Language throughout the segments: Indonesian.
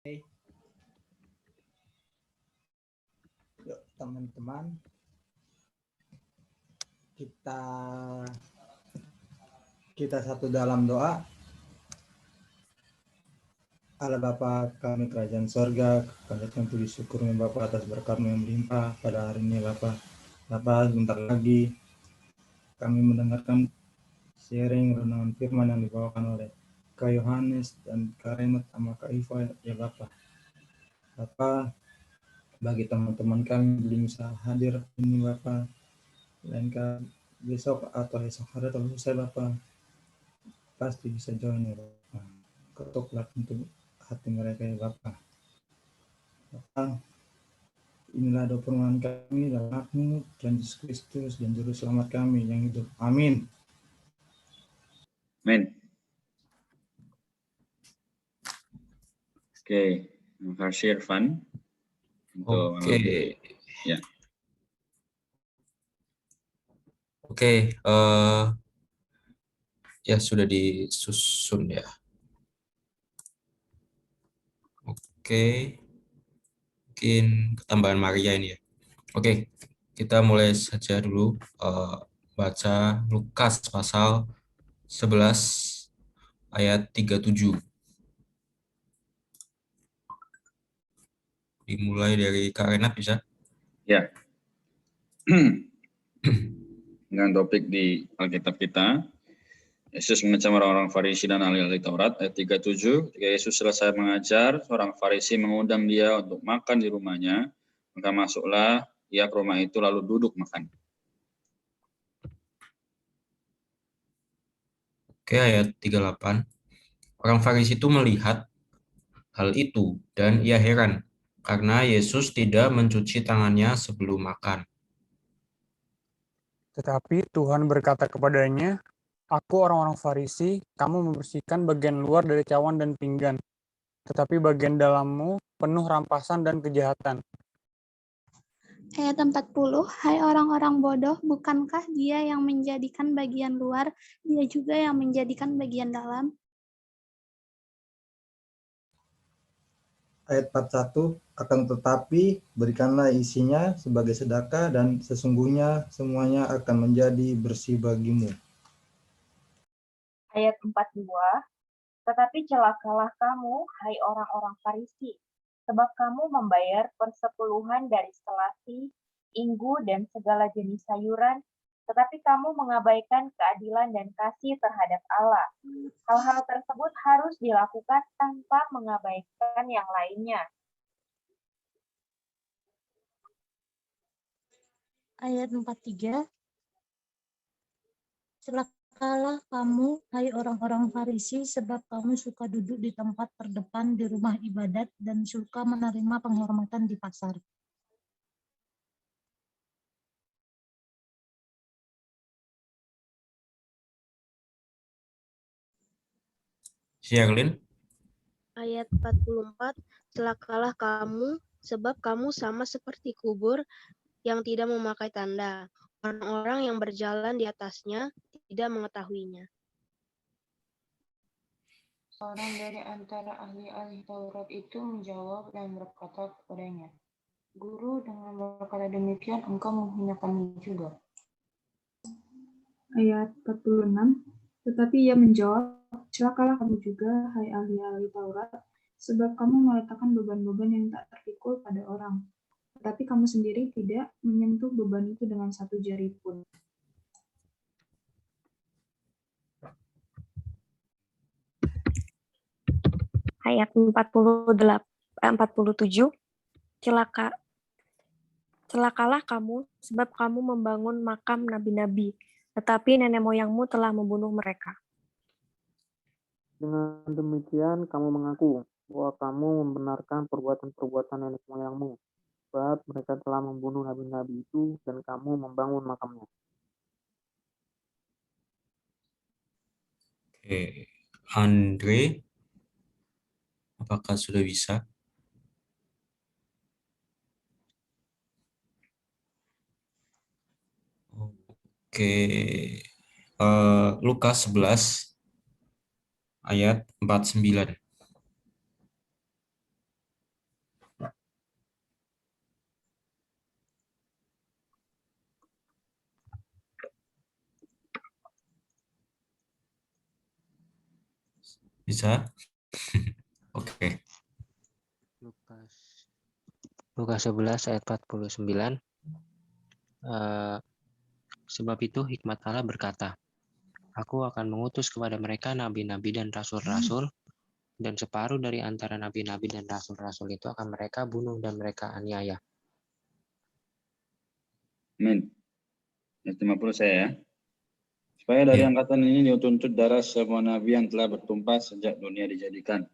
Yuk teman-teman, kita satu dalam doa. Allah Bapa kami kerajaan sorga, kami puji syukurnya Bapa atas berkat-Mu yang melimpah pada hari ini Bapa. Bapa, sebentar lagi kami mendengarkan sharing renungan firman yang dibawakan oleh Kak Yohanes dan Kak Renat sama Kak Iva ya Bapa. Bapa, bagi teman-teman kami belum bisa hadir ini Bapa, melainkan besok atau esok hari atau lusa Bapa, pasti bisa join ya Bapa. Ketuklah untuk hati mereka ya Bapa. Bapa, inilah doa permohonan kami dalam nama-Mu, Tuhan Yesus Kristus dan Juru Selamat kami yang hidup. Amin. Amin. Oke, terima kasih Irfan untuk Oke. Ya. Oke, ya sudah disusun ya. Oke, mungkin ketambahan Maria ini ya. Oke, kita mulai saja dulu baca Lukas pasal 11 ayat 37. Dimulai dari Kak Renat bisa? Ya. Dengan topik di Alkitab kita, Yesus mengecam orang-orang Farisi dan ahli-ahli Taurat, ayat 37. Ketika Yesus selesai mengajar, seorang Farisi mengundang dia untuk makan di rumahnya, maka masuklah ia ke rumah itu lalu duduk makan. Oke, ayat 38. Orang Farisi itu melihat hal itu dan ia heran karena Yesus tidak mencuci tangannya sebelum makan. Tetapi Tuhan berkata kepadanya, "Aku orang-orang Farisi, kamu membersihkan bagian luar dari cawan dan pinggan, tetapi bagian dalammu penuh rampasan dan kejahatan." Ayat 40, hai orang-orang bodoh, bukankah dia yang menjadikan bagian luar, dia juga yang menjadikan bagian dalam? Ayat 41, akan tetapi berikanlah isinya sebagai sedekah dan sesungguhnya semuanya akan menjadi bersih bagimu. Ayat 42, tetapi celakalah kamu, hai orang-orang Farisi, sebab kamu membayar persepuluhan dari selasi, inggu, dan segala jenis sayuran, tetapi kamu mengabaikan keadilan dan kasih terhadap Allah. Hal-hal tersebut harus dilakukan tanpa mengabaikan yang lainnya. Ayat 43, celakalah kamu, hai orang-orang Farisi, sebab kamu suka duduk di tempat terdepan di rumah ibadat dan suka menerima penghormatan di pasar. Sherlyn? Ayat 44, celakalah kamu, sebab kamu sama seperti kubur yang tidak memakai tanda. Orang-orang yang berjalan di atasnya tidak mengetahuinya. Seorang dari antara ahli-ahli Taurat itu menjawab dan berkata kepadanya, "Guru, dengan berkata demikian engkau menghinakannya juga." Ayat 46, tetapi ia menjawab, celakalah kamu juga, hai ahli-ahli Taurat, sebab kamu meletakkan beban-beban yang tak terpikul pada orang, tetapi kamu sendiri tidak menyentuh beban itu dengan satu jari pun. Ayat 47, celakalah kamu, sebab kamu membangun makam nabi-nabi, tetapi nenek moyangmu telah membunuh mereka. Dengan demikian kamu mengaku bahwa kamu membenarkan perbuatan-perbuatan nenek moyangmu, sebab mereka telah membunuh nabi-nabi itu dan kamu membangun makamnya. Oke, Andre, apakah sudah bisa? Oke, Lukas 11 ayat 49. Bisa? Oke. Lukas 11 ayat 49. Sebab itu hikmat Allah berkata, Aku akan mengutus kepada mereka nabi-nabi dan rasul-rasul, dan separuh dari antara nabi-nabi dan rasul-rasul itu akan mereka bunuh dan mereka aniaya. Amin. Ayat 50 saya ya. Supaya dari angkatan ini dituntut darah semua nabi yang telah bertumpah sejak dunia dijadikan.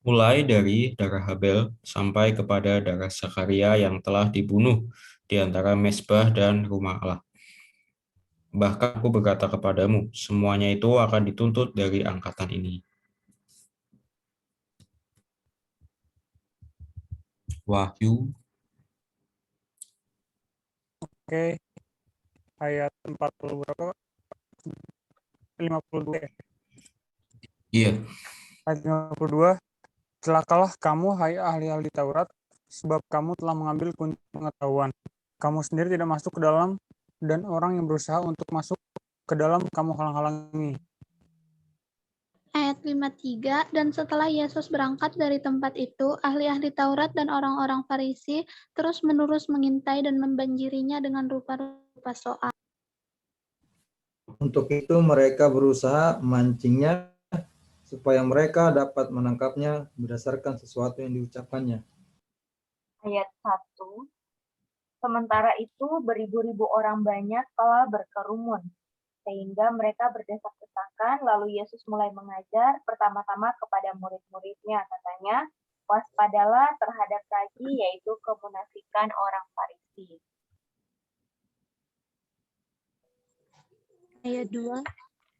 Mulai dari darah Habel sampai kepada darah Zakaria yang telah dibunuh di antara mezbah dan rumah Allah. Bahkan aku berkata kepadamu, semuanya itu akan dituntut dari angkatan ini. Wahyu. Oke. Ayat 40 berapa? 52 ya? Iya. Ayat 52. Celakalah kamu, hai ahli-ahli Taurat, sebab kamu telah mengambil kunci pengetahuan. Kamu sendiri tidak masuk ke dalam, dan orang yang berusaha untuk masuk ke dalam kamu halang-halangi. Ayat 53, dan setelah Yesus berangkat dari tempat itu, ahli-ahli Taurat dan orang-orang Farisi terus-menerus mengintai dan membanjirinya dengan rupa-rupa soal. Untuk itu mereka berusaha memancingnya supaya mereka dapat menangkapnya berdasarkan sesuatu yang diucapkannya. Ayat 1. Sementara itu beribu-ribu orang banyak telah berkerumun, sehingga mereka berdesak-desakan, lalu Yesus mulai mengajar pertama-tama kepada murid-muridnya, katanya, waspadalah terhadap ragi, yaitu kemunafikan orang Farisi. Ayat 2.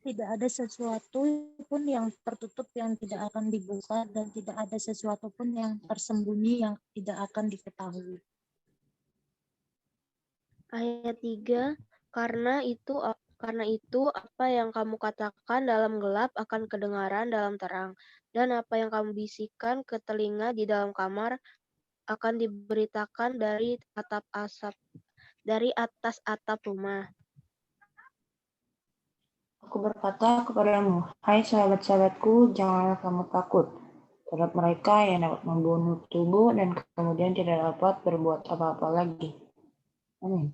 Tidak ada sesuatu pun yang tertutup yang tidak akan dibuka, dan tidak ada sesuatu pun yang tersembunyi yang tidak akan diketahui. Ayat 3, karena itu apa yang kamu katakan dalam gelap akan kedengaran dalam terang, dan apa yang kamu bisikkan ke telinga di dalam kamar akan diberitakan dari atas atap rumah. Aku berkata kepadamu, hai sahabat-sahabatku, janganlah kamu takut terhadap mereka yang dapat membunuh tubuh dan kemudian tidak dapat berbuat apa-apa lagi. Amin.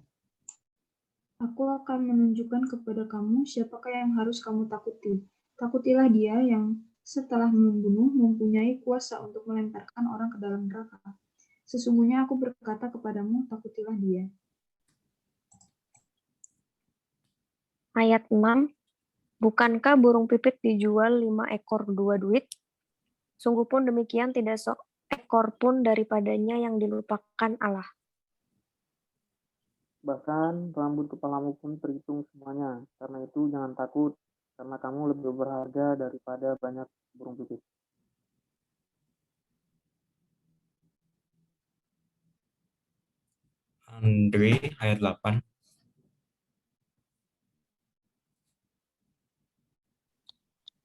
Aku akan menunjukkan kepada kamu siapakah yang harus kamu takuti. Takutilah dia yang setelah membunuh mempunyai kuasa untuk melemparkan orang ke dalam neraka. Sesungguhnya aku berkata kepadamu, takutilah dia. Ayat 6. Bukankah burung pipit dijual 5 ekor 2 duit? Sungguh pun demikian tidak seekor pun daripadanya yang dilupakan Allah. Bahkan rambut kepalamu pun terhitung semuanya. Karena itu jangan takut, karena kamu lebih berharga daripada banyak burung pipit. Andre ayat 8.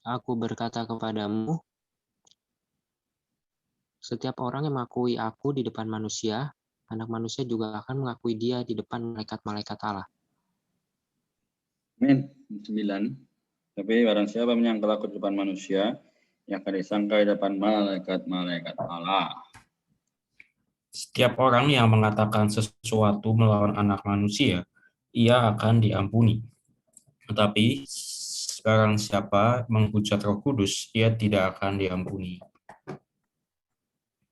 Aku berkata kepadamu, setiap orang yang mengakui aku di depan manusia, anak manusia juga akan mengakui dia di depan malaikat-malaikat Allah. Amin. 9. Tapi barang siapa menyangkal aku di depan manusia, yang akan disangka di depan malaikat-malaikat Allah. Setiap orang yang mengatakan sesuatu melawan anak manusia, ia akan diampuni. Tetapi barang siapa menghujat Roh Kudus, ia tidak akan diampuni.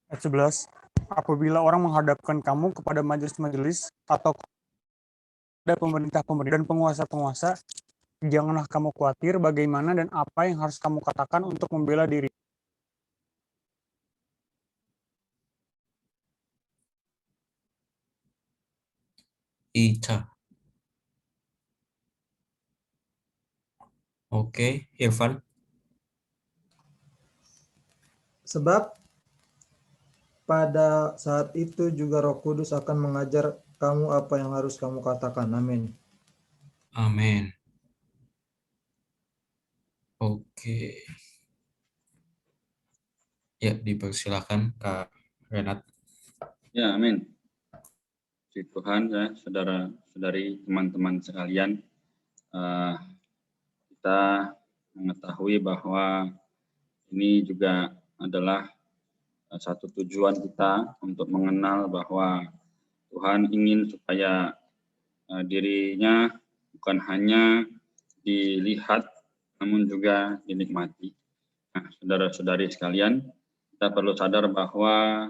Ayat 11. Apabila orang menghadapkan kamu kepada majelis-majelis atau kepada pemerintah-pemerintah dan penguasa-penguasa, janganlah kamu khawatir bagaimana dan apa yang harus kamu katakan untuk membela diri. Ica. Oke, Irfan. Sebab pada saat itu juga Roh Kudus akan mengajar kamu apa yang harus kamu katakan. Amin. Amin. Oke. Ya, dipersilakan Kak Renat. Ya, amin. Puji Tuhan, ya, saudara-saudari, teman-teman sekalian. kita mengetahui bahwa ini juga adalah satu tujuan kita untuk mengenal bahwa Tuhan ingin supaya dirinya bukan hanya dilihat, namun juga dinikmati. Nah, saudara-saudari sekalian, kita perlu sadar bahwa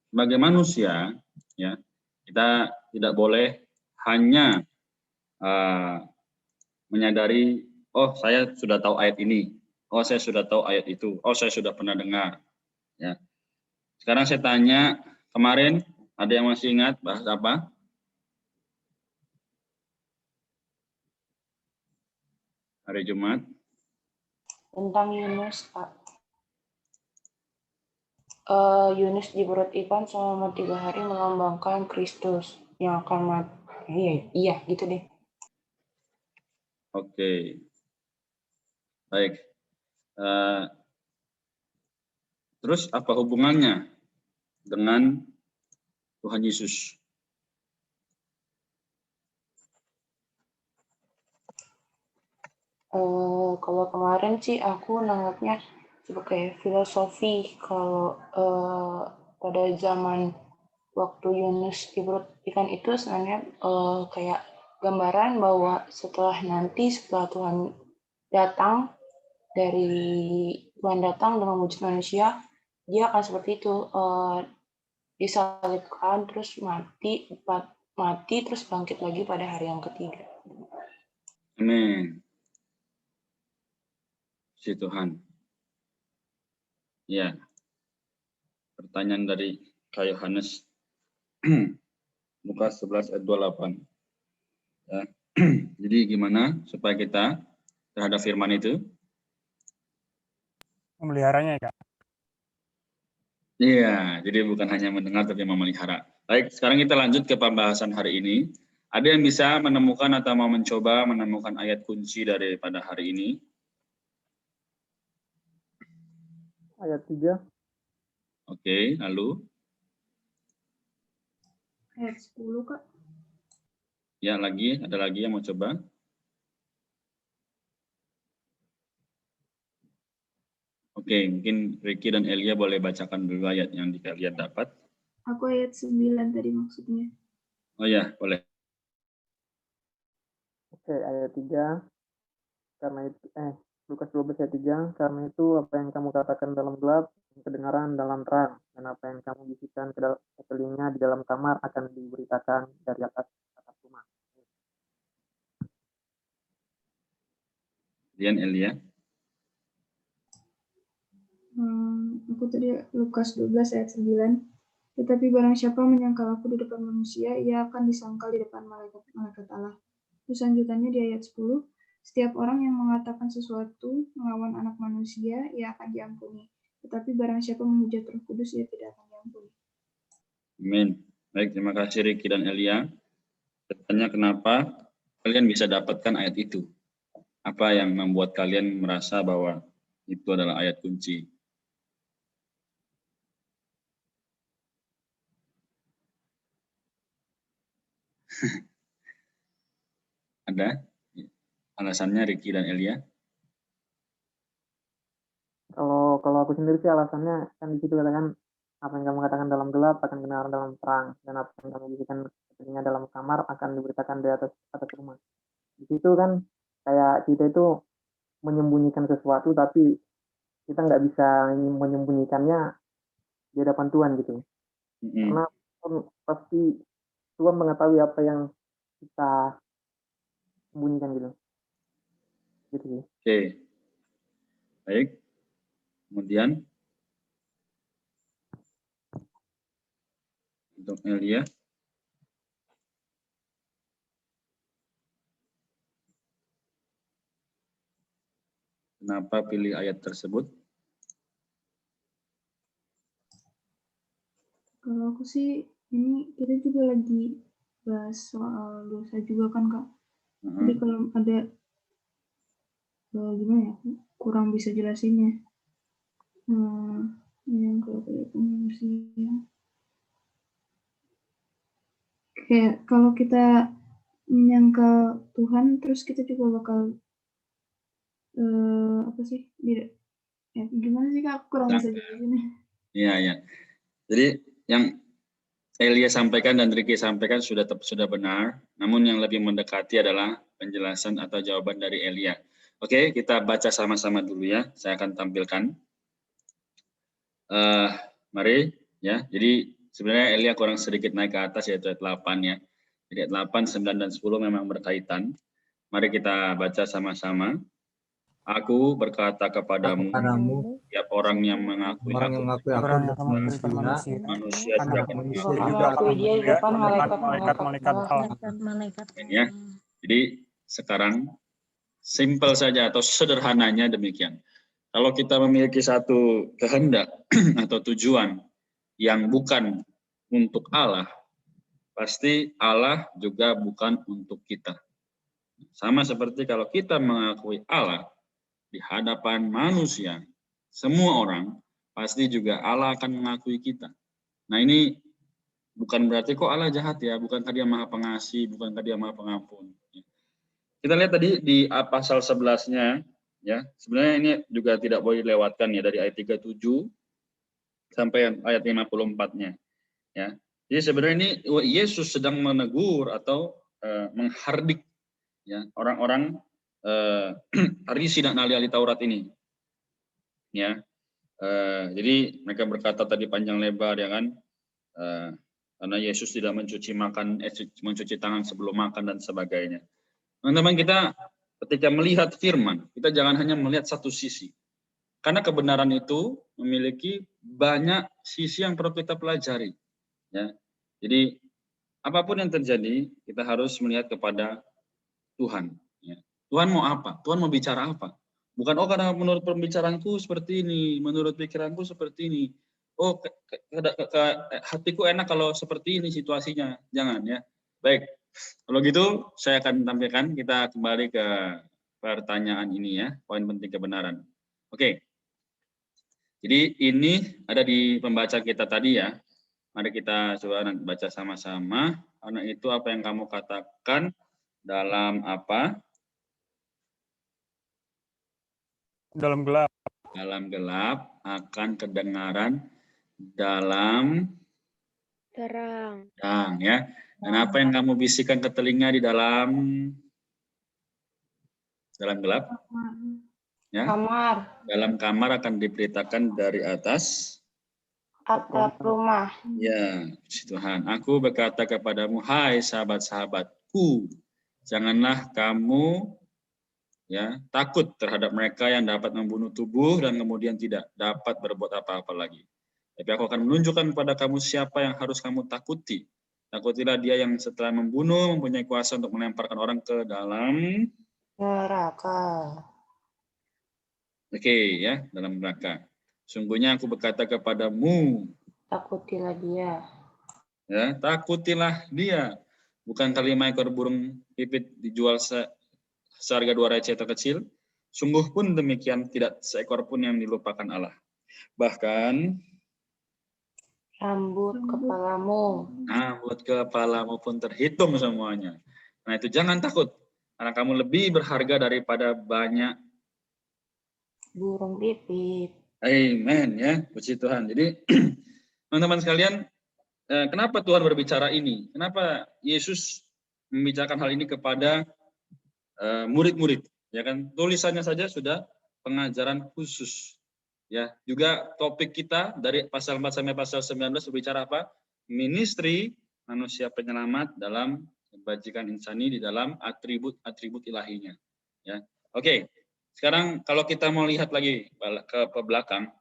sebagai manusia, ya, kita tidak boleh hanya menyadari, oh saya sudah tahu ayat ini, oh saya sudah tahu ayat itu, oh saya sudah pernah dengar. Ya. Sekarang saya tanya, kemarin ada yang masih ingat bahas apa? Hari Jumat. Tentang Yunus, Pak. Yunus di perut ikan selama 3 hari melambangkan Kristus yang akan mati. Iya, gitu deh. Oke. Baik. Terus apa hubungannya dengan Tuhan Yesus? Kalau kemarin sih aku nanggapnya sebagai filosofi. Kalau pada zaman waktu Yunus di perut ikan itu sebenarnya kayak gambaran bahwa setelah Tuhan datang dengan wujud manusia, dia akan seperti itu, disalibkan terus mati terus bangkit lagi pada hari yang ketiga. Amin. Si Tuhan. Ya. Pertanyaan dari Kak Yohanes. Lukas 11 ayat 28. Ya. Jadi gimana supaya kita terhadap firman itu? Memeliharanya ya, Kak. Iya, jadi bukan hanya mendengar tapi memelihara. Baik, sekarang kita lanjut ke pembahasan hari ini. Ada yang bisa menemukan atau mau mencoba menemukan ayat kunci daripada hari ini? Ayat 3. Oke, lalu? Ayat 10, Kak. Ya, lagi, ada lagi yang mau coba? Oke, mungkin Ricky dan Elia boleh bacakan dulu ayat yang kalian dapat. Aku ayat 9 tadi maksudnya. Oh ya, boleh. Oke, ayat 3. Karena itu, Lukas 12 ayat 3, karena itu apa yang kamu katakan dalam gelap, kedengaran dalam terang, dan apa yang kamu bisikan ke telinga di dalam kamar akan diberitakan dari atas rumah. Kemudian Elia. Aku tadi Lukas 12 ayat 9. Tetapi barang siapa menyangkal aku di depan manusia, ia akan disangkal di depan malaikat Allah. Terus lanjutannya di ayat 10. Setiap orang yang mengatakan sesuatu melawan anak manusia, ia akan diampuni. Tetapi barang siapa menghujat Roh Kudus, ia tidak akan diampuni. Amin. Baik, terima kasih Ricky dan Elia. Bertanya kenapa kalian bisa dapatkan ayat itu? Apa yang membuat kalian merasa bahwa itu adalah ayat kunci? Ada alasannya Ricky dan Elia? Kalau aku sendiri sih alasannya kan di situ katakan apa yang kamu katakan dalam gelap akan kedengaran dalam terang, dan apa yang kamu bisikan telinga dalam kamar akan diberitakan di atas rumah. Di situ kan kayak kita itu menyembunyikan sesuatu, tapi kita nggak bisa menyembunyikannya di hadapan Tuhan gitu. Karena pasti Tuhan mengetahui apa yang kita sembunyikan gitu. Gitu. Oke. Baik. Kemudian untuk Elia. Kenapa pilih ayat tersebut? Kalau aku sih, ini kita juga lagi bahas soal dosa juga kan, Kak. Jadi kalau ada gimana ya, kurang bisa jelasinnya. Yang kalau manusia, kayak kalau kita menyangkal Tuhan, terus kita juga bakal Apa sih? Ya, gimana sih Kak? Aku kurang bisa jelasin. Iya. Jadi yang Elia sampaikan dan Ricky sampaikan sudah benar, namun yang lebih mendekati adalah penjelasan atau jawaban dari Elia. Oke, kita baca sama-sama dulu ya. Saya akan tampilkan. Mari ya. Jadi sebenarnya Elia kurang sedikit naik ke atas yaitu ayat 8 ya. Jadi ayat 8, 9 dan 10 memang berkaitan. Mari kita baca sama-sama. Aku berkata kepadamu, tiap orang yang mengakui aku manusia juga akan Mengakui dia di depan malaikat-malaikat ya. Jadi sekarang simpel saja atau sederhananya demikian. Kalau kita memiliki satu kehendak atau tujuan yang bukan untuk Allah, pasti Allah juga bukan untuk kita. Sama seperti kalau kita mengakui Allah di hadapan manusia, semua orang, pasti juga Allah akan mengakui kita. Nah ini bukan berarti kok Allah jahat ya, bukankah dia maha pengasih, bukankah dia maha pengampun. Kita lihat tadi di pasal 11-nya, ya sebenarnya ini juga tidak boleh dilewatkan ya, dari ayat 37 sampai ayat 54-nya. Ya. Jadi sebenarnya ini Yesus sedang menegur atau menghardik ya orang-orang Farisi dan ahli-ahli Taurat ini. Ya. Jadi mereka berkata tadi panjang lebar ya kan. Karena Yesus tidak mencuci tangan sebelum makan dan sebagainya. Teman-teman, kita ketika melihat firman, kita jangan hanya melihat satu sisi. Karena kebenaran itu memiliki banyak sisi yang perlu kita pelajari. Ya. Jadi apapun yang terjadi, kita harus melihat kepada Tuhan. Ya. Tuhan mau apa? Tuhan mau bicara apa? Bukan, oh karena menurut pembicaraanku seperti ini, menurut pikiranku seperti ini. Oh, hatiku enak kalau seperti ini situasinya. Jangan ya. Baik, kalau gitu saya akan tampilkan, kita kembali ke pertanyaan ini ya, poin penting kebenaran. Oke, jadi ini ada di pembaca kita tadi ya. Mari kita coba baca sama-sama. Karena itu apa yang kamu katakan dalam apa? Dalam gelap. Dalam gelap akan kedengaran dalam terang. Terang ya. Dan apa yang kamu bisikan ke telinga di dalam gelap? Ya. Kamar. Dalam kamar akan diberitakan dari atas atap rumah. Ya, puji Tuhan. Aku berkata kepadamu, hai sahabat-sahabatku, janganlah kamu ya takut terhadap mereka yang dapat membunuh tubuh dan kemudian tidak dapat berbuat apa-apa lagi. Tapi aku akan menunjukkan kepada kamu siapa yang harus kamu takuti. Takutilah dia yang setelah membunuh mempunyai kuasa untuk melemparkan orang ke dalam neraka. Oke, ya, dalam neraka. Sungguhnya aku berkata kepadamu, takutilah dia. Ya, takutilah dia. Bukan 5 ekor burung pipit dijual seharga 2 receh terkecil. Sungguh pun demikian tidak seekor pun yang dilupakan Allah. Bahkan rambut kepalamu pun terhitung semuanya. Nah itu jangan takut. Karena kamu lebih berharga daripada banyak burung pipit. Amen ya, puji Tuhan. Jadi teman-teman sekalian, kenapa Tuhan berbicara ini? Kenapa Yesus membicarakan hal ini kepada murid-murid? Ya kan, tulisannya saja sudah pengajaran khusus. Ya, juga topik kita dari pasal 4 sampai pasal 19 berbicara apa? Ministry manusia penyelamat dalam kebajikan insani di dalam atribut-atribut ilahinya. Ya, oke. Sekarang kalau kita mau lihat lagi ke belakang,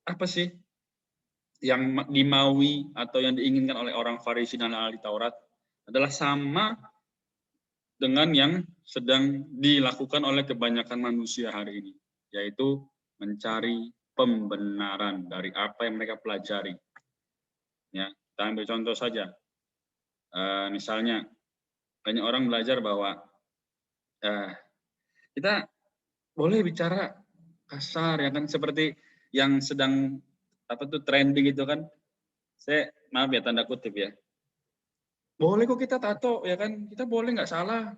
apa sih yang dimaui atau yang diinginkan oleh orang Farisi dan ahli Taurat adalah sama dengan yang sedang dilakukan oleh kebanyakan manusia hari ini, yaitu mencari pembenaran dari apa yang mereka pelajari. Ya, kita ambil contoh saja. Misalnya banyak orang belajar bahwa kita boleh bicara kasar ya kan, seperti yang sedang trending itu kan. Saya maaf ya tanda kutip ya. Boleh kok kita tato ya kan, kita boleh nggak salah.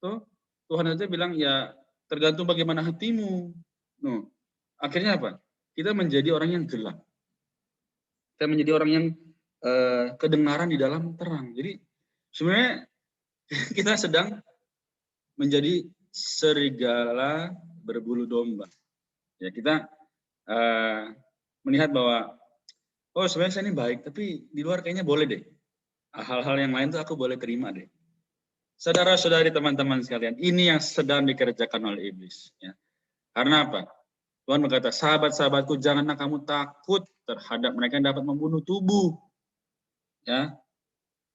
Tuh Tuhan aja bilang ya tergantung bagaimana hatimu. No. Akhirnya apa? Kita menjadi orang yang gelap. Kita menjadi orang yang kedengaran di dalam terang. Jadi sebenarnya kita sedang menjadi serigala berbulu domba. Ya, kita melihat bahwa oh sebenarnya saya ini baik, tapi di luar kayaknya boleh deh. Hal-hal yang lain tuh aku boleh terima deh. Saudara-saudari, teman-teman sekalian, ini yang sedang dikerjakan oleh iblis. Ya. Karena apa? Tuhan berkata, sahabat-sahabatku, janganlah kamu takut terhadap mereka yang dapat membunuh tubuh. Ya,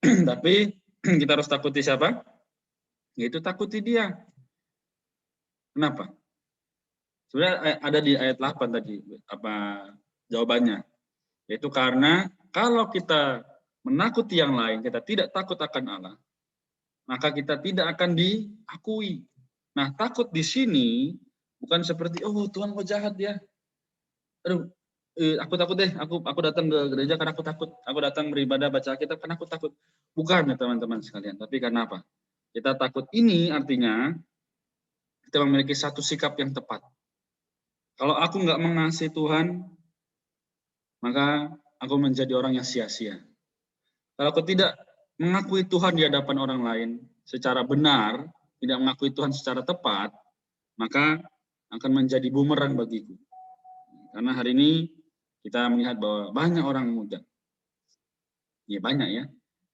tapi kita harus takuti siapa? Yaitu takuti dia. Kenapa? Sebenarnya ada di ayat 8 tadi apa jawabannya? Yaitu karena kalau kita menakuti yang lain, kita tidak takut akan Allah, maka kita tidak akan diakui. Nah, takut di sini bukan seperti oh Tuhan kok jahat ya. Aduh, aku takut deh. Aku datang ke gereja karena aku takut. Aku datang beribadah baca Alkitab karena aku takut. Bukan ya teman-teman sekalian. Tapi karena apa? Kita takut ini artinya kita memiliki satu sikap yang tepat. Kalau aku nggak mengasihi Tuhan, maka aku menjadi orang yang sia-sia. Kalau aku tidak mengakui Tuhan di hadapan orang lain secara benar, tidak mengakui Tuhan secara tepat, maka akan menjadi bumerang bagiku. Karena hari ini kita melihat bahwa banyak orang muda, ya banyak ya,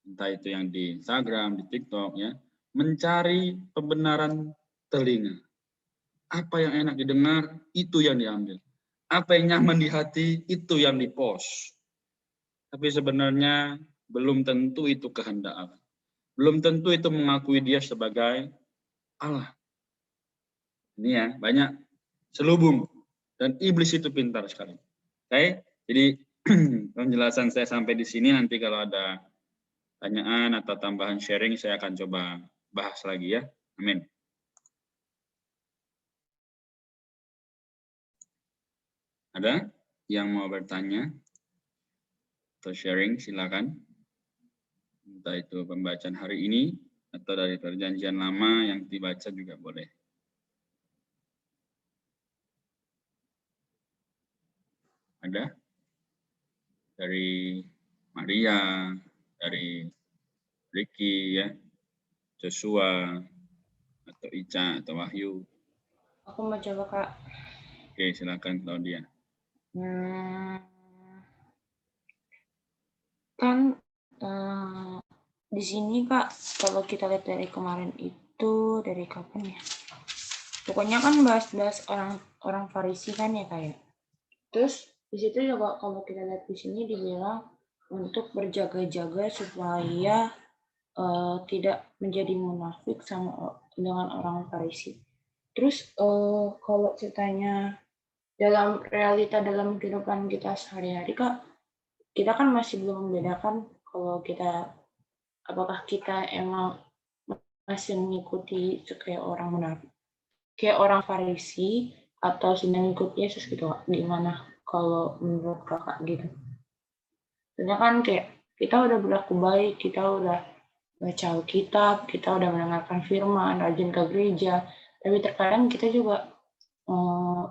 entah itu yang di Instagram, di TikTok ya, mencari pembenaran telinga. Apa yang enak didengar, itu yang diambil. Apa yang nyaman di hati, itu yang dipost. Tapi sebenarnya belum tentu itu kehendak Allah. Belum tentu itu mengakui dia sebagai Allah. Ini ya, banyak selubung. Dan iblis itu pintar sekali. Oke, jadi penjelasan saya sampai di sini. Nanti kalau ada pertanyaan atau tambahan sharing, saya akan coba bahas lagi ya. Amin. Ada yang mau bertanya atau sharing, silakan. Entah itu pembacaan hari ini atau dari perjanjian lama yang dibaca juga boleh. Ada? Dari Maria, dari Ricky ya, Joshua, atau Ica, atau Wahyu. Aku mau coba, Kak. Oke, silakan Claudia. Kan di sini Kak, kalau kita lihat dari kemarin itu dari kapan ya? Pokoknya kan bahas-bahas orang Farisi kan ya Kak ya. Terus di situ juga kalau kita lihat di sini dibilang untuk berjaga-jaga supaya tidak menjadi munafik sama dengan orang Farisi. Terus kalau ceritanya dalam realita dalam kehidupan kita sehari-hari Kak, kita kan masih belum membedakan kalau kita apakah kita emang masih mengikuti kayak orang munafik, kayak orang Farisi atau sedang ikut Yesus gitu Kak. Gimana kalau menurut Kakak gitu? Soalnya kan kayak kita udah berlaku baik, kita udah baca Alkitab, kita udah mendengarkan firman, rajin ke gereja, tapi terkadang kita juga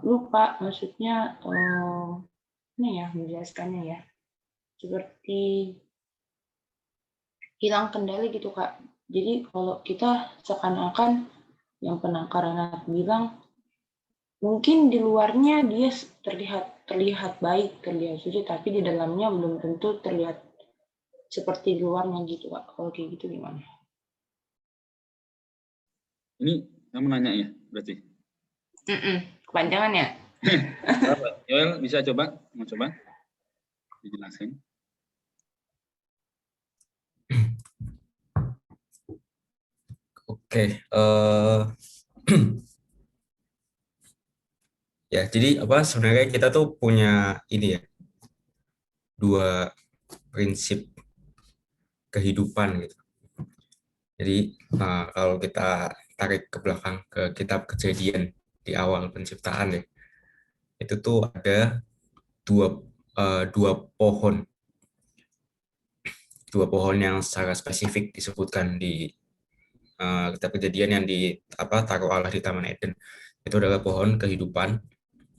lupa, maksudnya ini ya menjelaskannya ya, seperti hilang kendali gitu Kak. Jadi kalau kita seakan-akan yang penangkar anak bilang, mungkin di luarnya dia terlihat baik, terlihat suci, tapi di dalamnya belum tentu terlihat seperti di luarnya gitu Kak. Kalau kayak gitu gimana? Ini kamu nanya ya berarti? Kepanjangan ya? Yoel bisa coba? Mau coba? Dijelasin. Oke, ya jadi apa sebenarnya kita tuh punya ini ya, dua prinsip kehidupan gitu. Jadi kalau kita tarik ke belakang ke kitab Kejadian di awal penciptaan ya, itu tuh ada dua pohon yang secara spesifik disebutkan di kitab Kejadian yang taruh Allah di Taman Eden. Itu adalah pohon kehidupan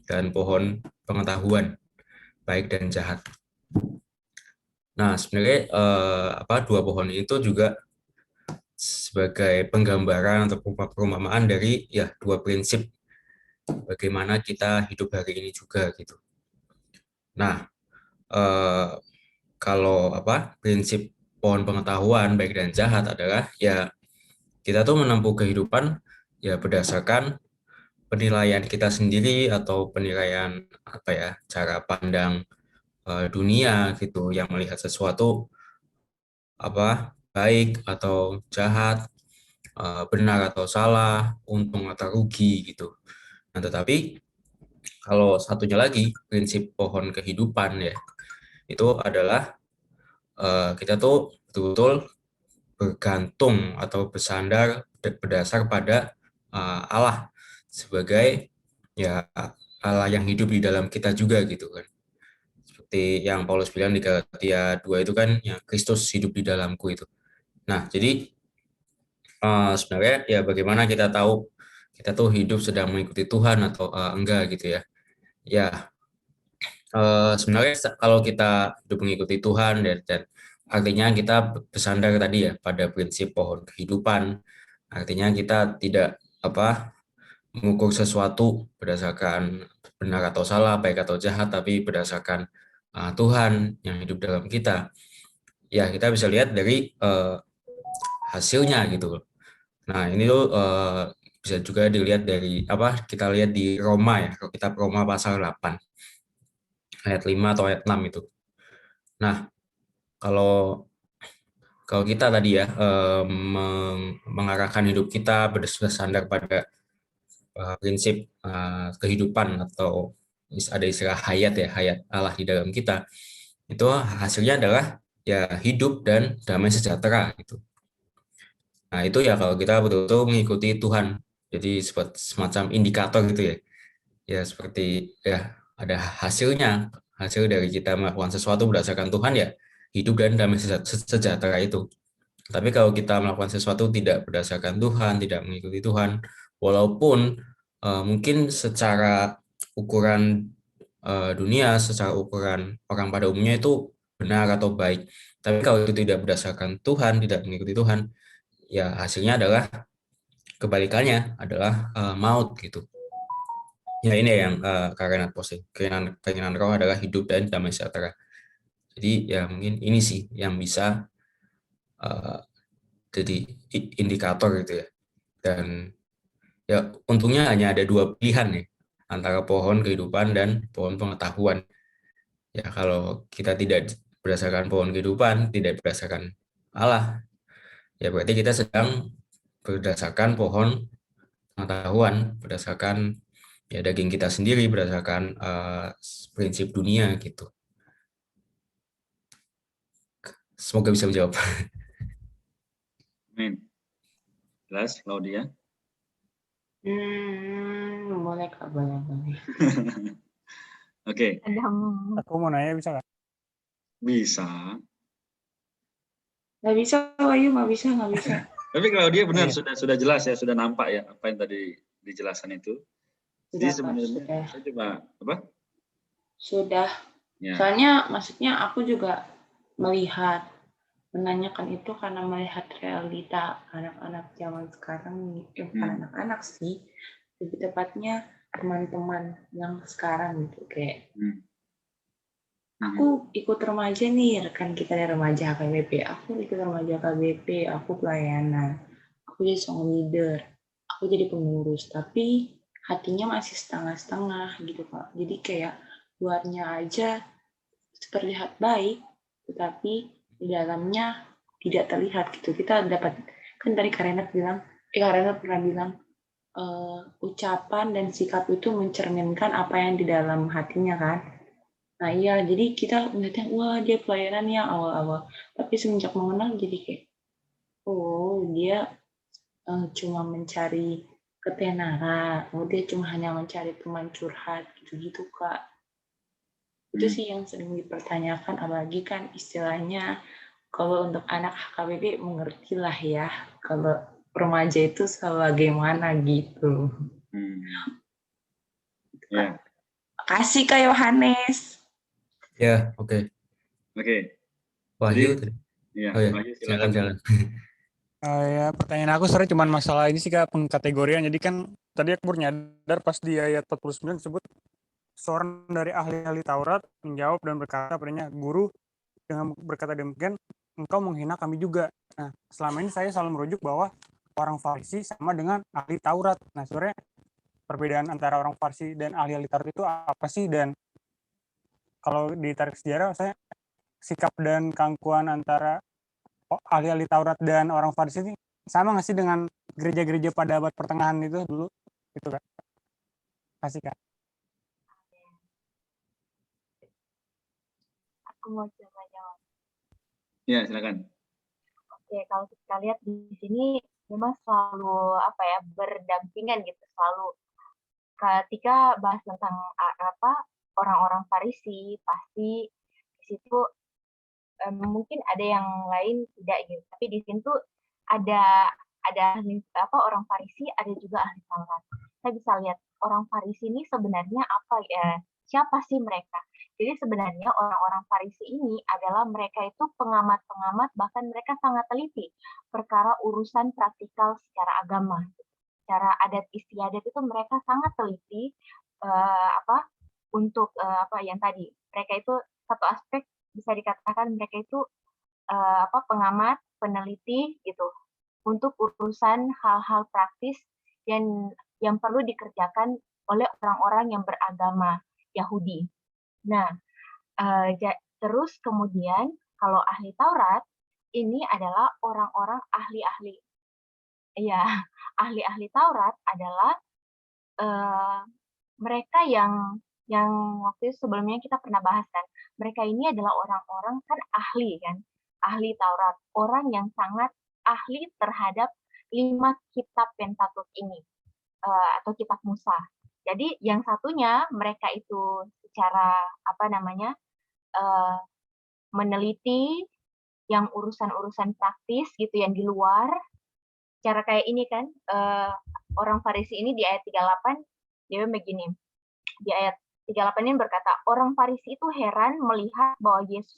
dan pohon pengetahuan baik dan jahat. Nah, sebenarnya dua pohon itu juga sebagai penggambaran atau perumpamaan dari ya dua prinsip bagaimana kita hidup hari ini juga gitu. Nah, kalau prinsip pohon pengetahuan baik dan jahat adalah ya kita tuh menempuh kehidupan ya berdasarkan penilaian kita sendiri atau penilaian cara pandang dunia gitu, yang melihat sesuatu baik atau jahat, benar atau salah, untung atau rugi gitu. Nah, tetapi kalau satunya lagi prinsip pohon kehidupan ya, itu adalah kita tuh betul-betul bergantung atau bersandar berdasar pada Allah sebagai ya Allah yang hidup di dalam kita juga gitu kan. Seperti yang Paulus bilang di Galatia 2 itu kan, ya Kristus hidup di dalamku itu. Nah, jadi sebenarnya ya bagaimana kita tahu kita tuh hidup sedang mengikuti Tuhan atau enggak gitu ya. Ya, sebenarnya kalau kita hidup mengikuti Tuhan dan artinya kita bersandar tadi ya pada prinsip pohon kehidupan. Artinya kita tidak mengukur sesuatu berdasarkan benar atau salah, baik atau jahat, tapi berdasarkan Tuhan yang hidup dalam kita. Ya, kita bisa lihat dari hasilnya gitu. Nah, ini tuh bisa juga dilihat dari kita lihat di Roma ya, kalau kita Roma pasal 8 ayat 5 atau ayat 6 itu. Nah, kalau kita tadi ya mengarahkan hidup kita bersandar pada prinsip kehidupan atau ada istilah hayat ya, hayat Allah di dalam kita, itu hasilnya adalah ya hidup dan damai sejahtera gitu. Nah, itu ya kalau kita betul-betul mengikuti Tuhan. Jadi semacam indikator gitu ya. Ya seperti ya ada hasilnya, hasil dari kita melakukan sesuatu berdasarkan Tuhan ya hidup dan damai sejahtera itu. Tapi kalau kita melakukan sesuatu tidak berdasarkan Tuhan, tidak mengikuti Tuhan, walaupun mungkin secara ukuran dunia, secara ukuran orang pada umumnya itu benar atau baik, tapi kalau itu tidak berdasarkan Tuhan, tidak mengikuti Tuhan, ya hasilnya adalah kebalikannya, adalah maut gitu. Ya ini yang Kak posting, keinginan roh adalah hidup dan damai sejahtera. Jadi ya mungkin ini sih yang bisa jadi indikator gitu ya. Dan ya untungnya hanya ada dua pilihan ya, antara pohon kehidupan dan pohon pengetahuan. Ya kalau kita tidak berdasarkan pohon kehidupan, tidak berdasarkan Allah, ya berarti kita sedang berdasarkan pohon pengetahuan, berdasarkan ya daging kita sendiri, berdasarkan prinsip dunia gitu. Semoga bisa menjawab. Amin. Jelas, Claudia? Boleh Kak, boleh. Oke. Aku mau nanya bisa nggak? Bisa. Nggak bisa, Wahyu, nggak bisa. Tapi Claudia benar, sudah jelas ya, sudah nampak ya apa yang tadi dijelaskan itu. Jadi sebenarnya saya coba apa? Sudah. Ya. Soalnya maksudnya aku juga menanyakan itu karena melihat realita anak-anak zaman sekarang, bukan anak-anak sih, lebih tepatnya teman-teman yang sekarang gitu, kayak aku ikut remaja nih, rekan kita dari remaja HKBP, aku ikut remaja HKBP, aku pelayanan, aku jadi song leader, aku jadi pengurus, tapi hatinya masih setengah-setengah gitu Kak. Jadi kayak luarnya aja terlihat baik, tetapi di dalamnya tidak terlihat gitu. Kita dapat, kan tadi Karena pernah bilang ucapan dan sikap itu mencerminkan apa yang di dalam hatinya kan. Nah iya, jadi kita melihatnya, wah dia pelayanan ya awal-awal, tapi semenjak mengenal jadi kayak, oh dia cuma mencari ketenaran, oh dia cuma hanya mencari teman curhat gitu-gitu Kak. Itu sih yang sering dipertanyakan, apalagi kan istilahnya kalau untuk anak HKBP mengertilah ya kalau remaja itu sebagaimana gitu. Ya. Kasih Kak Yohanes. Ya, oke. Oke. Wahyu Jadi, tadi. ya, Oh ya, Wahyu silakan. silakan. Ya, pertanyaan aku sebenarnya cuma masalah ini sih Kak, pengkategorian. Jadi kan tadi aku baru nyadar pas di ayat 49 disebut seorang dari ahli-ahli Taurat menjawab dan berkata padanya, guru, dengan berkata demikian engkau menghina kami juga. Nah, selama ini saya selalu merujuk bahwa orang Farisi sama dengan ahli Taurat. Nah, sebenarnya perbedaan antara orang Farisi dan ahli-ahli Taurat itu apa sih? Dan kalau ditarik sejarah, saya sikap dan keangkuhan antara ahli-ahli Taurat dan orang Farisi ini sama nggak sih dengan gereja-gereja pada abad pertengahan itu dulu? Gitu Kak. Kasih Kak. Aku mau coba jawab. Ya, silakan. Oke, kalau kita lihat di sini memang selalu berdampingan gitu, selalu ketika bahas tentang orang-orang Farisi pasti di situ mungkin ada yang lain tidak gitu, tapi di sini tuh ada orang Farisi, ada juga ahli Taurat. Saya bisa lihat orang Farisi ini sebenarnya apa ya, siapa sih mereka? Jadi sebenarnya orang-orang Farisi ini adalah mereka itu pengamat-pengamat, bahkan mereka sangat teliti perkara urusan praktikal secara agama. Secara adat istiadat itu mereka sangat teliti untuk yang tadi. Mereka itu satu aspek bisa dikatakan mereka itu pengamat, peneliti gitu untuk urusan hal-hal praktis yang perlu dikerjakan oleh orang-orang yang beragama Yahudi. Nah, terus kemudian kalau ahli Taurat ini adalah orang-orang ahli-ahli. Ya, ahli-ahli Taurat adalah mereka yang waktu itu sebelumnya kita pernah bahas kan. Mereka ini adalah orang-orang kan ahli kan, ahli Taurat, orang yang sangat ahli terhadap 5 kitab Pentateuch ini atau kitab Musa. Jadi yang satunya mereka itu secara meneliti yang urusan-urusan praktis gitu yang di luar. Cara kayak ini kan orang Farisi ini di ayat 38 dia begini. Di ayat 38 ini berkata, orang Farisi itu heran melihat bahwa Yesus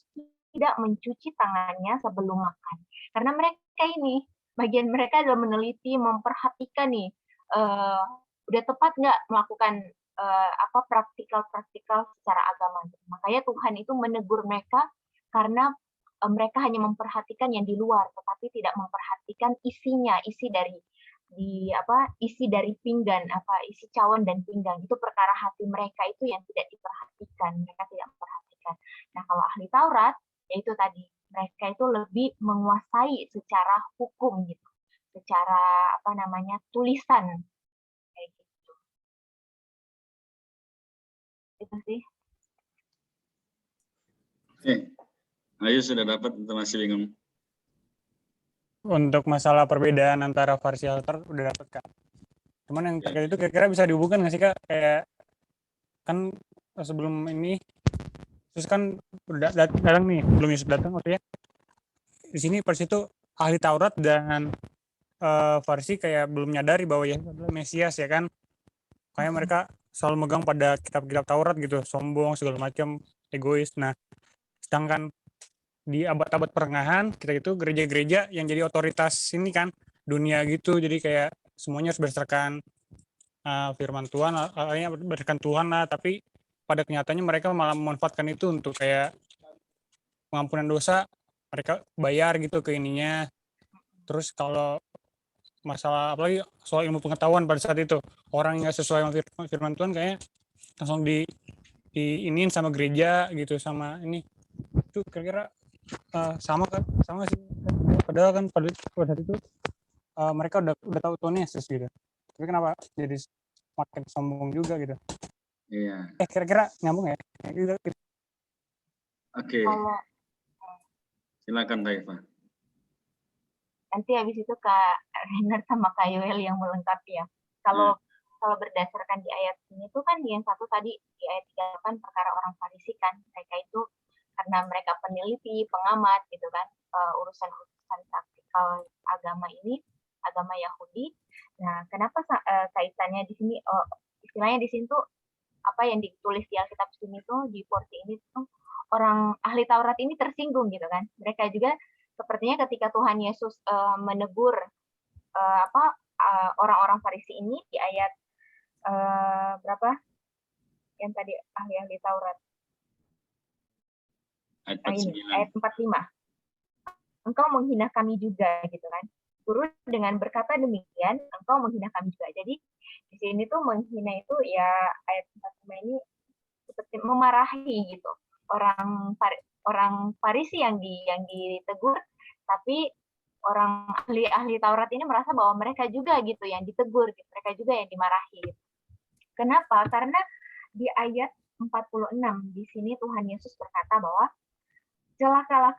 tidak mencuci tangannya sebelum makan. Karena mereka ini, bagian mereka adalah meneliti, memperhatikan nih, udah tepat nggak melakukan praktikal secara agama. Makanya Tuhan itu menegur mereka karena mereka hanya memperhatikan yang di luar, tetapi tidak memperhatikan isinya, isi dari pinggan, isi cawan dan pinggan. Itu perkara hati mereka itu yang tidak diperhatikan, mereka tidak memperhatikan. Nah, kalau ahli Taurat, yaitu tadi, mereka itu lebih menguasai secara hukum gitu, secara tulisan kayak gitu. Itu sih. Oke. Ayo sudah dapat atau masih bingung? Untuk masalah perbedaan antara Farisi dan Taurat udah dapat Kak. Cuman yang terkait itu kira-kira bisa dihubungkan nggak sih Kak? Kayak kan sebelum ini terus kan udah datang nih, belum Yesus datang maksudnya. Di sini Farisi itu ahli Taurat dan Farisi kayak belum nyadari bahwa Yesus adalah Mesias ya kan. Kayak mereka selalu megang pada kitab-kitab Taurat gitu, sombong segala macam, egois. Nah, sedangkan di abad-abad pertengahan kita itu gereja-gereja yang jadi otoritas ini kan dunia gitu, jadi kayak semuanya harus berdasarkan firman Tuhan, berdasarkan Tuhan lah, tapi pada kenyataannya mereka malah memanfaatkan itu untuk kayak pengampunan dosa, mereka bayar gitu ke ininya. Terus kalau masalah apalagi soal ilmu pengetahuan pada saat itu orang yang nggak sesuai sama firman Tuhan kayaknya langsung diinin sama gereja gitu, sama ini itu kira-kira sama sih, padahal kan pada saat itu mereka udah tahu Tuhan Yesus gitu, tapi kenapa jadi makin sombong juga gitu? Iya. Kira-kira nyambung ya? Oke. Silakan Taifa. Nanti habis itu Kak Renner sama Kak Yoel yang melengkapi ya. Kalau berdasarkan di ayat ini tuh kan yang satu tadi di ayat 38 perkara orang Farisi kan, mereka itu karena mereka peneliti, pengamat gitu kan, urusan-urusan praktikal agama ini, agama Yahudi. Nah, kenapa kaitannya di sini istilahnya di sini tuh apa yang ditulis di Alkitab sini tuh di porsi ini tuh orang ahli Taurat ini tersinggung gitu kan. Mereka juga sepertinya ketika Tuhan Yesus menegur orang-orang Farisi ini di ayat berapa yang tadi ahli-ahli Taurat ayat 45. Engkau menghina kami juga gitu kan. Guru dengan berkata demikian, engkau menghina kami juga. Jadi di sini tuh menghina itu ya ayat 45 ini seperti memarahi gitu. Orang Farisi yang ditegur, tapi orang ahli Taurat ini merasa bahwa mereka juga gitu yang ditegur, gitu. Mereka juga yang dimarahi. Gitu. Kenapa? Karena di ayat 46 di sini Tuhan Yesus berkata bahwa celakalah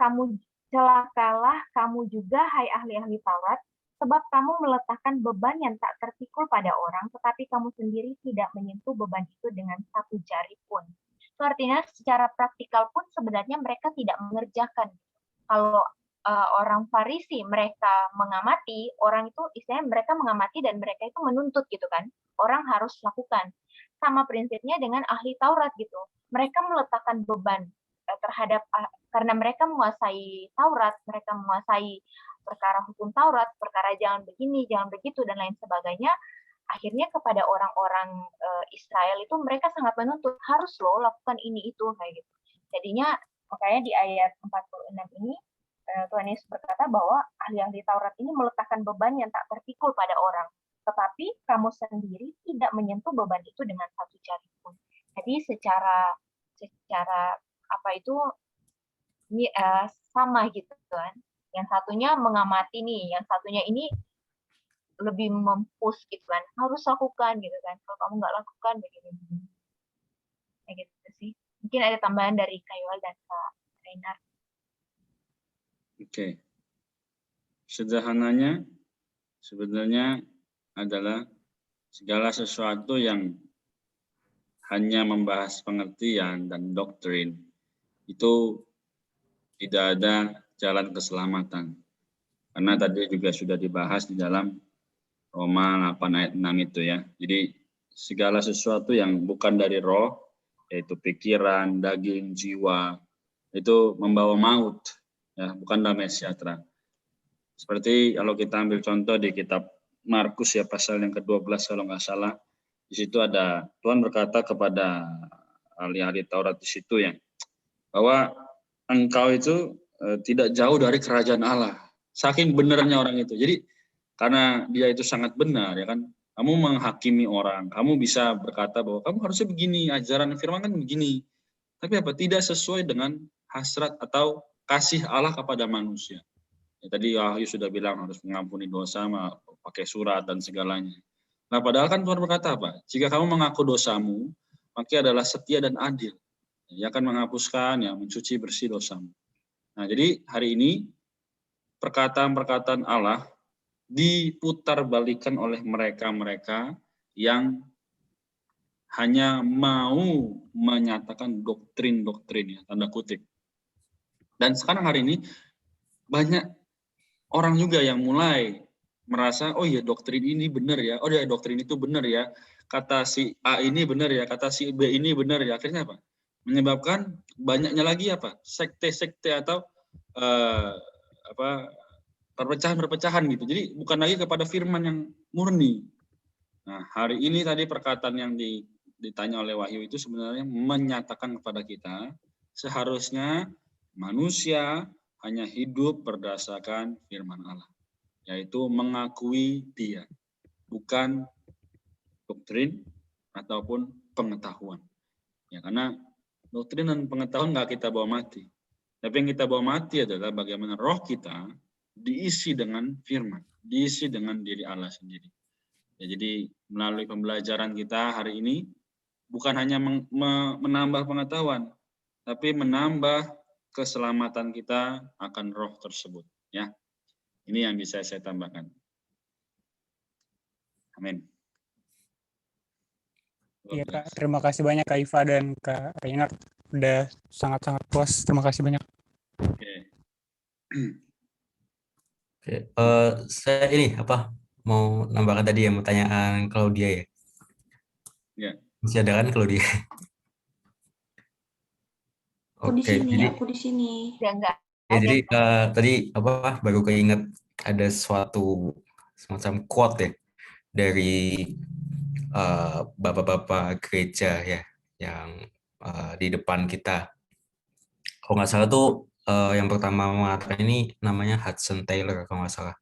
kamu juga, hai ahli-ahli Taurat, sebab kamu meletakkan beban yang tak terpikul pada orang, tetapi kamu sendiri tidak menyentuh beban itu dengan satu jari pun. Itu artinya secara praktikal pun sebenarnya mereka tidak mengerjakan. Kalau orang Farisi mereka mengamati, orang itu istilahnya mereka mengamati dan mereka itu menuntut gitu kan. Orang harus lakukan. Sama prinsipnya dengan ahli Taurat gitu. Mereka meletakkan beban terhadap karena mereka menguasai Taurat, mereka menguasai perkara hukum Taurat, perkara jangan begini, jangan begitu dan lain sebagainya. Akhirnya kepada orang-orang Israel itu mereka sangat menuntut harus loh lakukan ini itu kayak gitu. Jadinya makanya di ayat 46 ini Tuhan Yesus berkata bahwa ahli-ahli Taurat ini meletakkan beban yang tak terpikul pada orang, tetapi kamu sendiri tidak menyentuh beban itu dengan satu jari pun. Jadi secara apa itu ini sama gitu kan. Yang satunya mengamati nih, yang satunya ini lebih mempush gitu kan, harus lakukan gitu kan. Kalau kamu nggak lakukan begini. Kayak gitu sih. Mungkin ada tambahan dari Kayual dan Kak Reinar. Oke. Sederhananya sebenarnya adalah segala sesuatu yang hanya membahas pengertian dan doktrin itu tidak ada jalan keselamatan. Karena tadi juga sudah dibahas di dalam Roma 8 ayat 6 itu ya. Jadi segala sesuatu yang bukan dari roh, yaitu pikiran, daging, jiwa, itu membawa maut, ya, bukan damai sejahtera. Seperti kalau kita ambil contoh di kitab Markus ya pasal yang ke-12 kalau nggak salah, di situ ada Tuhan berkata kepada ahli-ahli Taurat di situ ya, bahwa engkau itu tidak jauh dari kerajaan Allah. Saking benernya orang itu. Jadi karena dia itu sangat benar ya kan, kamu menghakimi orang, kamu bisa berkata bahwa kamu harusnya begini, ajaran firman kan begini. Tapi apa? Tidak sesuai dengan hasrat atau kasih Allah kepada manusia. Ya, tadi Wahyu sudah bilang harus mengampuni dosa, pakai surat dan segalanya. Nah, padahal kan Tuhan berkata apa? Jika kamu mengaku dosamu, maka adalah setia dan adil. Ia akan menghapuskan, ya, mencuci bersih dosamu. Nah, jadi hari ini perkataan-perkataan Allah diputarbalikkan oleh mereka-mereka yang hanya mau menyatakan doktrin-doktrin, ya, tanda kutip. Dan sekarang hari ini banyak orang juga yang mulai merasa, oh iya doktrin ini benar ya, oh iya doktrin itu benar ya, kata si A ini benar ya, kata si B ini benar ya. Akhirnya apa? Menyebabkan banyaknya lagi apa? Sekte-sekte atau perpecahan-perpecahan gitu. Jadi bukan lagi kepada firman yang murni. Nah, hari ini tadi perkataan yang ditanya oleh Wahyu itu sebenarnya menyatakan kepada kita seharusnya manusia hanya hidup berdasarkan firman Allah, yaitu mengakui Dia, bukan doktrin ataupun pengetahuan. Ya, karena doktrin dan pengetahuan nggak kita bawa mati. Tapi yang kita bawa mati adalah bagaimana roh kita diisi dengan firman, diisi dengan diri Allah sendiri. Ya, jadi melalui pembelajaran kita hari ini bukan hanya menambah pengetahuan, tapi menambah keselamatan kita akan roh tersebut. Ya, ini yang bisa saya tambahkan. Amin. Iya Kak, terima kasih banyak Kak Iva dan Kak Reiner. Udah sangat-sangat puas. Terima kasih banyak. Oke. Saya ini mau nambahkan tadi ya pertanyaan Claudia ya. Ya. Masih ada kan kalau dia? Aku di Oke, sini, jadi aku di sini. Udah enggak ya ada. jadi tadi apa baru keinget ada suatu semacam quote ya dari bapak-bapak gereja ya yang di depan kita. Kalau nggak salah tuh yang pertama mengatakan ini namanya Hudson Taylor kalau nggak salah.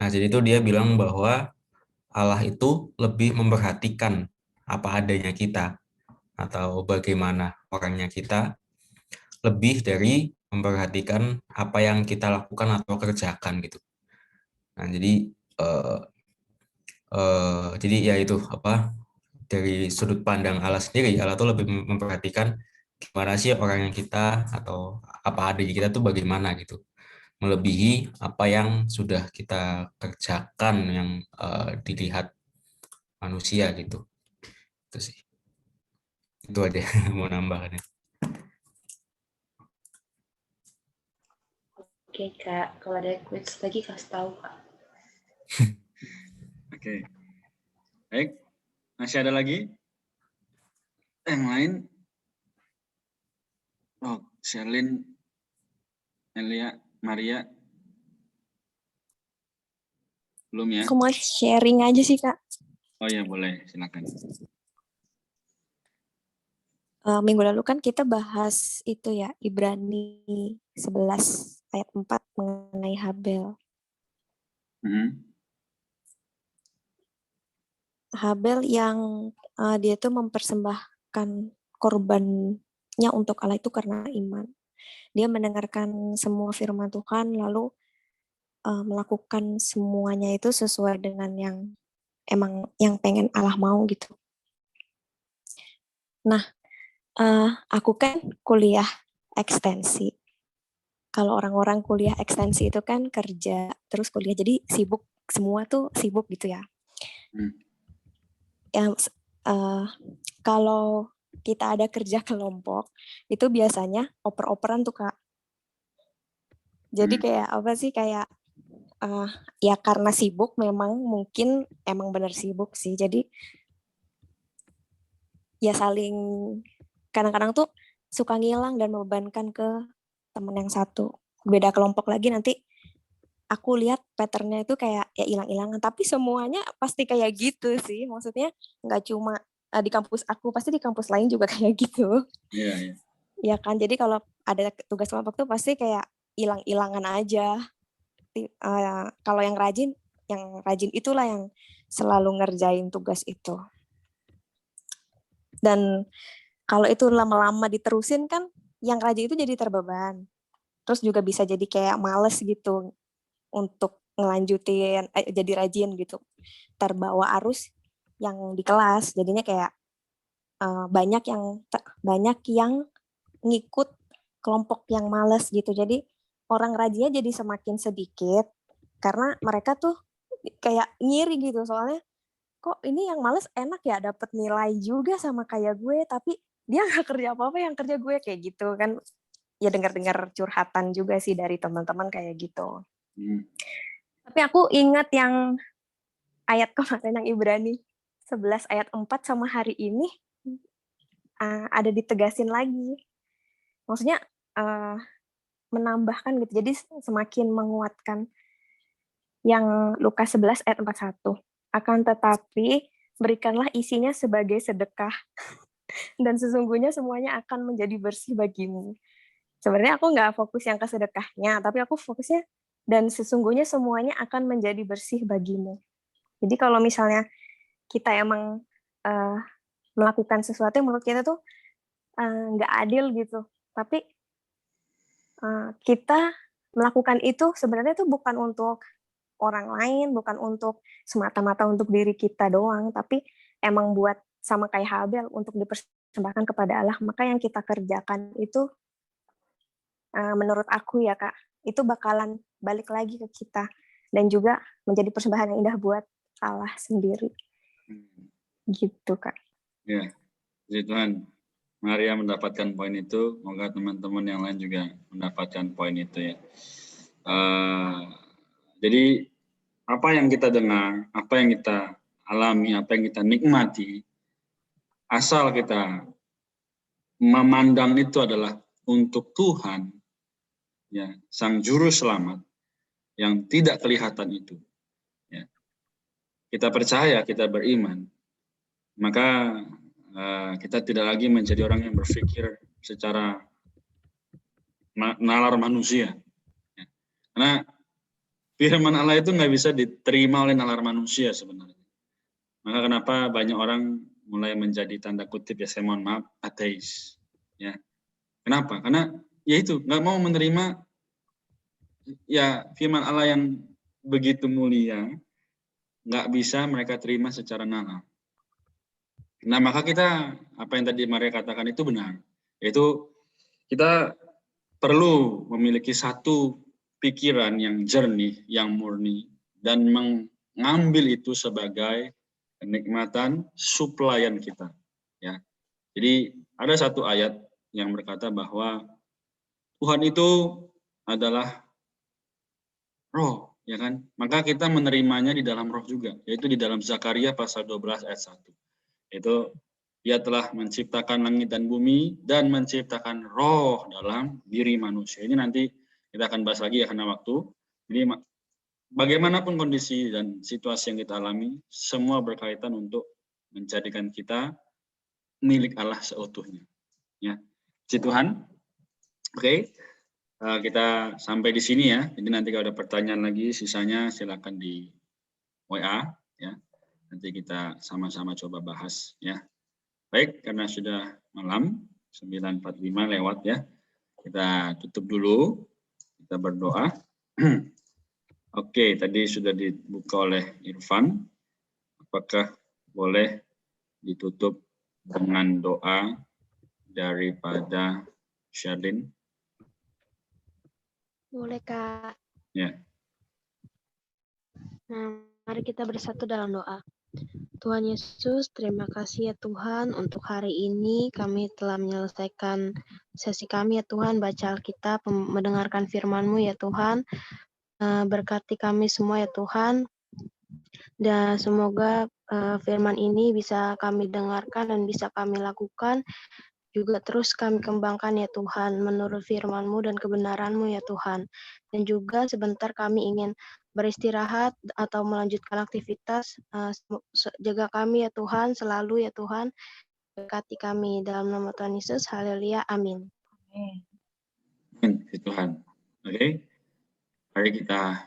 Nah jadi itu dia bilang bahwa Allah itu lebih memperhatikan apa adanya kita atau bagaimana orangnya kita lebih dari memperhatikan apa yang kita lakukan atau kerjakan gitu. Nah jadi ya itu apa dari sudut pandang Allah sendiri, Allah tuh lebih memperhatikan gimana sih orang yang kita atau apa adanya kita tuh bagaimana gitu, melebihi apa yang sudah kita kerjakan yang dilihat manusia gitu. Itu sih. Itu aja mau nambahannya. Oke Kak, kalau ada quiz lagi kasih tahu Kak. Oke. Baik. Masih ada lagi? Yang lain? Oh, Sherlyn, Elia, Maria. Belum ya? Aku mau sharing aja sih, Kak. Oh ya, boleh. Silakan. Minggu lalu kan kita bahas itu ya, Ibrani 11 ayat 4 mengenai Habel. Habel yang dia tuh mempersembahkan korbannya untuk Allah itu karena iman. Dia mendengarkan semua firman Tuhan, lalu melakukan semuanya itu sesuai dengan yang emang yang pengen Allah mau gitu. Nah, aku kan kuliah ekstensi. Kalau orang-orang kuliah ekstensi itu kan kerja, terus kuliah, jadi sibuk, semua tuh sibuk gitu ya. Yang kalau kita ada kerja kelompok, itu biasanya oper-operan tuh Kak. Jadi kayak apa sih, kayak ya karena sibuk memang mungkin emang benar sibuk sih, jadi ya saling kadang-kadang tuh suka ngilang dan membebankan ke teman yang satu. Beda kelompok lagi nanti aku lihat patternnya itu kayak ya hilang-hilangan, tapi semuanya pasti kayak gitu sih. Maksudnya nggak cuma di kampus aku, pasti di kampus lain juga kayak gitu. Iya, iya. Ya kan, jadi kalau ada tugas kelompok tuh pasti kayak hilang-hilangan aja. Kalau yang rajin itulah yang selalu ngerjain tugas itu. Dan kalau itu lama-lama diterusin kan, yang rajin itu jadi terbeban. Terus juga bisa jadi kayak males gitu untuk ngelanjutin, jadi rajin gitu. Terbawa arus yang di kelas, jadinya kayak banyak yang ngikut kelompok yang males gitu. Jadi orang rajinnya jadi semakin sedikit karena mereka tuh kayak ngiri gitu, soalnya kok ini yang males enak ya, dapet nilai juga sama kayak gue, tapi dia nggak kerja apa-apa, yang kerja gue kayak gitu kan. Ya dengar-dengar curhatan juga sih dari teman-teman kayak gitu. Tapi aku ingat yang ayat kemarin yang Ibrani 11 ayat 4 sama hari ini ada ditegasin lagi. Maksudnya menambahkan gitu. Jadi semakin menguatkan yang Lukas 11 ayat 41. Akan tetapi berikanlah isinya sebagai sedekah dan sesungguhnya semuanya akan menjadi bersih bagimu. Sebenarnya aku nggak fokus yang ke sedekahnya, tapi aku fokusnya dan sesungguhnya semuanya akan menjadi bersih bagimu. Jadi kalau misalnya kita emang melakukan sesuatu yang menurut kita tuh nggak adil gitu, tapi kita melakukan itu sebenarnya tuh bukan untuk orang lain, bukan untuk semata-mata untuk diri kita doang, tapi emang buat sama kayak Habel untuk dipersembahkan kepada Allah. Maka yang kita kerjakan itu menurut aku ya Kak, itu bakalan balik lagi ke kita dan juga menjadi persembahan yang indah buat Allah sendiri. Gitu Kak. Ya, puji Tuhan. Maria mendapatkan poin itu, semoga teman-teman yang lain juga mendapatkan poin itu ya. Jadi apa yang kita dengar, apa yang kita alami, apa yang kita nikmati, asal kita memandang itu adalah untuk Tuhan, ya, Sang Juru Selamat yang tidak kelihatan itu, ya. Kita percaya, kita beriman, maka kita tidak lagi menjadi orang yang berpikir secara nalar manusia, ya. Karena firman Allah itu nggak bisa diterima oleh nalar manusia sebenarnya. Maka kenapa banyak orang mulai menjadi tanda kutip, ya saya mohon maaf, ateis, ya. Kenapa? Karena ya itu nggak mau menerima ya firman Allah yang begitu mulia, nggak bisa mereka terima secara nalar. Nah, maka kita, apa yang tadi Maria katakan itu benar, yaitu kita perlu memiliki satu pikiran yang jernih, yang murni, dan mengambil itu sebagai kenikmatan suplaian kita, ya. Jadi ada satu ayat yang berkata bahwa Tuhan itu adalah roh, ya kan? Maka kita menerimanya di dalam roh juga, yaitu di dalam Zakaria pasal 12 ayat 1. Itu Dia telah menciptakan langit dan bumi dan menciptakan roh dalam diri manusia. Ini nanti kita akan bahas lagi ya karena waktu. Jadi bagaimanapun kondisi dan situasi yang kita alami, semua berkaitan untuk menjadikan kita milik Allah seutuhnya. Ya, puji Tuhan. Oke, kita sampai di sini ya. Jadi nanti kalau ada pertanyaan lagi, sisanya silakan di WA ya. Nanti kita sama-sama coba bahas ya. Baik, karena sudah malam 9.45 lewat ya. Kita tutup dulu. Kita berdoa. Oke, tadi sudah dibuka oleh Irfan. Apakah boleh ditutup dengan doa daripada Syadin? Boleh, Kak. Ya. Nah, mari kita bersatu dalam doa. Tuhan Yesus, terima kasih ya Tuhan untuk hari ini kami telah menyelesaikan sesi kami ya Tuhan, baca Alkitab, mendengarkan firman-Mu ya Tuhan. Berkati kami semua ya Tuhan, dan semoga firman ini bisa kami dengarkan dan bisa kami lakukan, juga terus kami kembangkan ya Tuhan menurut firman-Mu dan kebenaran-Mu ya Tuhan. Dan juga sebentar kami ingin beristirahat atau melanjutkan aktivitas, jaga kami ya Tuhan selalu ya Tuhan, berkati kami dalam nama Tuhan Yesus, haleluya, amin. Amin, Tuhan. Oke, mari kita